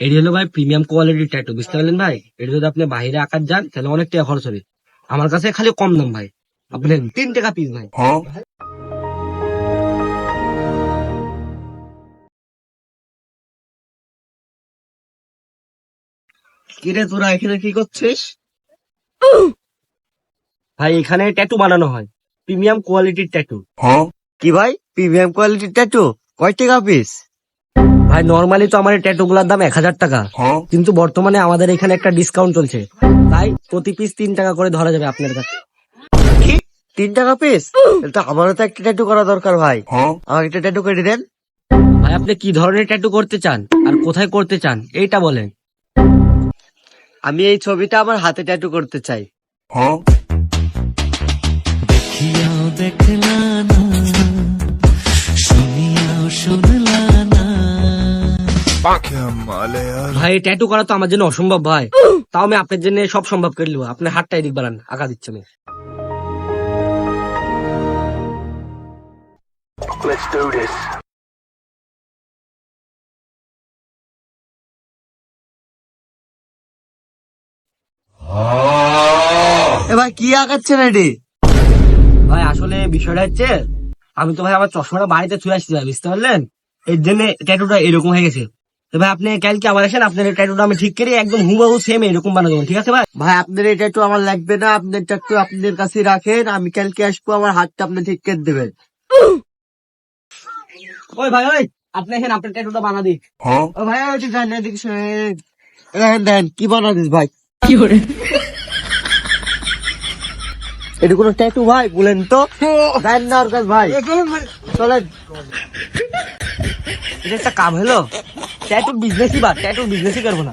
এটি হলো ভাই প্রিমিয়াম কোয়ালিটির ট্যাটু, বুঝতে পারলেন ভাই? এটা যদি আপনি বাইরে আঁকার যান তাহলে অনেক টাকা খরচ হবে। আমার কাছে খালি কম দাম ভাই, আপনি 3 টাকা পিস ভাই। কিরে তোরা এখানে কি করছিস? ভাই এখানে ট্যাটু বানানো হয়, প্রিমিয়াম কোয়ালিটির ট্যাটু। কি ভাই, প্রিমিয়াম কোয়ালিটির ট্যাটু কয় টাকা পিস? ভাই নর্মালি তো আমার ট্যাটু গুলার দাম 1000 টাকা, কিন্তু বর্তমানে আমাদের এখানে একটা ডিসকাউন্ট চলছে, তাই প্রতি পিস 3 টাকা করে ধরা যাবে আপনার কাছে। কি, 3 টাকা পিস? তো আমারও তো একটা ট্যাটু করা দরকার ভাই, আমাকে একটা ট্যাটু কেটে দেন। ভাই আপনি কি ধরনের ট্যাটু করতে চান আর কোথায় করতে চান এইটা বলেন। আমি এই ছবিটা আমার হাতে ট্যাটু করতে চাই। দেখিয়াও দেখলা না, শুনিয়াও শুনলা না। ভাই ট্যাটু করা তো আমার জন্য অসম্ভব ভাই, তাও আমি আপনার জন্য সব সম্ভব করে নেবো। আপনার হাতটা এদিক বাড়ান, আঁকা দিচ্ছে আমি। এ ভাই কি আঁকাচ্ছেন এটি? ভাই আসলে বিষয়টা হচ্ছে, আমি তো ভাই আমার চশমাটা বাড়িতে ছুঁয়ে আসছি ভাই, বুঝতে পারলেন? এর জন্য ট্যাটুটা এরকম হয়ে গেছে। তো ভাই আপনি কালকে আবার আসেন, আপনার ট্যাটুটা আমি ঠিক করে একদম হুবহু সেম এরকম বানিয়ে দেবো, ঠিক আছে ভাই? ভাই আপনার এই ট্যাটু আমার লাগবে না, আপনার ট্যাটু আপনার কাছে রাখেন, আমি কালকে আসবো, আমার হাতটা আপনি ঠিক করে দেবেন। ওই ভাই ওই, আপনি এখানে আপনার ট্যাটুটা বানা দিই। ও ভাই ওইদিকে যান, এদিকে শোনেন। দেখেন দেখেন কি বানাদিস ভাই, এটা কোনো ট্যাটু ভাই বলেন তো? দেন না ওর কাছে ভাই, চলেন। এটা একটা কাম হলো, ট্যাটুর বিজনেসই বা ট্যাটুর বিজনেসই করবো না।